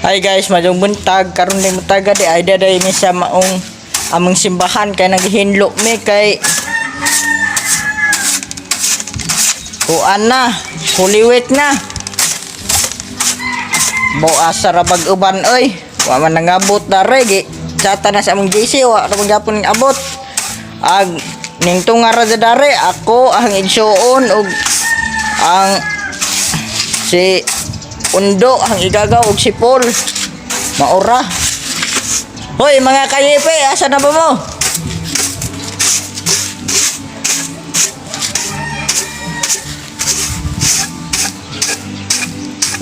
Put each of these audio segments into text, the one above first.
Hi guys, majong buntag karon din mutaga di ay day mi sa maong among simbahan kay naghinlo mi kay kuan na, Holy Week na. Bo asa ra bag-uban oy. Wa man nangabot dare gi. Chata na sa among JC wa ra magapon abot. Ag ning tunga ra dare ako ang igsuon og ang si Undo ang igagaw og si Paul maura. Hoy mga kayepe, asa na ba mo?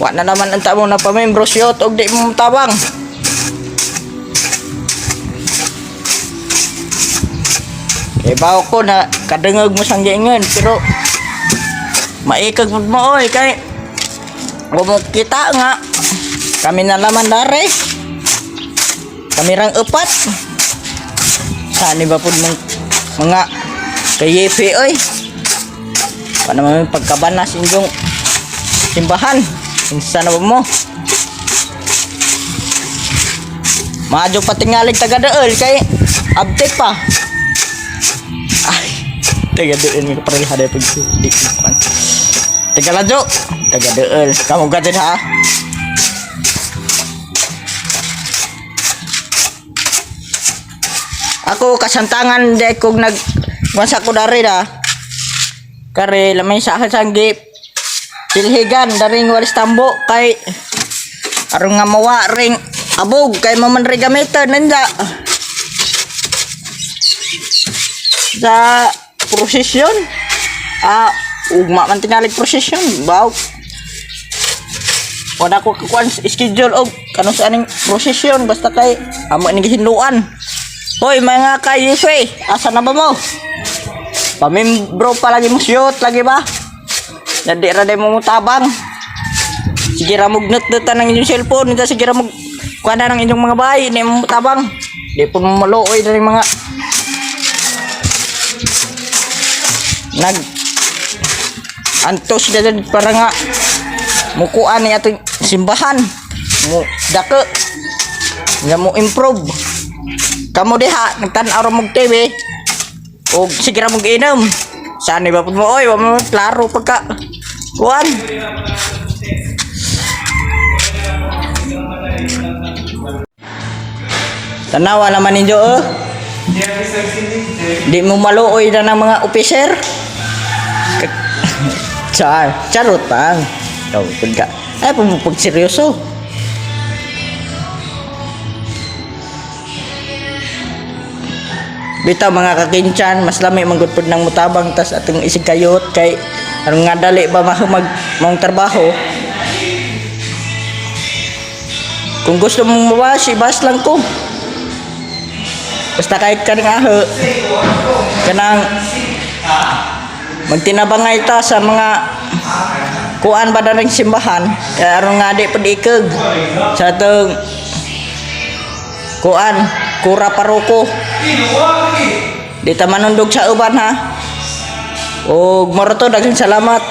Wa na naman ang tamo na pamembro siyot og di mo tabang. Kay bawo ko na kadungog mo sang giingon pero maikag mo oy kay kita nga kami na laman dare kami rang upat saan ba po mga kayepe oy pa naman pagkabanas inyong simbahan insa na ba mo madyo patingalig taga-deol kay update pa ay taga-deol may kaparalihan ay pag-dikipan taga-ladyo taga-deol kamu gatin ha ako kasantangan de kog nag wansa ko dari da kare lamay sa sanggi silhigan daring walis tambo kay aron nga mawa ring abog kay maman ri gamiton nanda sa prosesyon ugma man tinalig prosesyon baw wala ko kuan schedule og kanus aning prosesyon basta kay amo ning hinluan. Hoy mga kayepe, asa na ba mo? Pamimbro pa lagi mo siyot lagi ba? Nadi ra day mo mutabang. Sige ra mugnut-nutan ng inyong cellphone, nita sige ra mug kuan ng inyong mga bahay, ni mo mutabang. Di po mo maluoy dari mga nag antos dadan para nga mukuan ni atong simbahan. Mo dako. Nga mo improve. Kamu diha nagtan-aw ra mog TV og sige ra mog inom saan ba pud mo oy wa mo klaro pagka kuan tanawa naman ninyo di mo maluoy na ng mga officer charot pang daw pud ka ay pag seryoso. Bitaw mga kakinchan, mas lami manggudpod ng mutabang tas atong isigkayot kay aron nga dali ba mahumag mong trabaho. Kung gusto mong mawas, ibas lang ko. Basta kahit kaning aho kanang magtinabangay ta sa mga kuan ba daring simbahan kay aron nga di pud ikeg sa atong kuan kura paroko di ta manundog sa uban ha og moro to daghang salamat.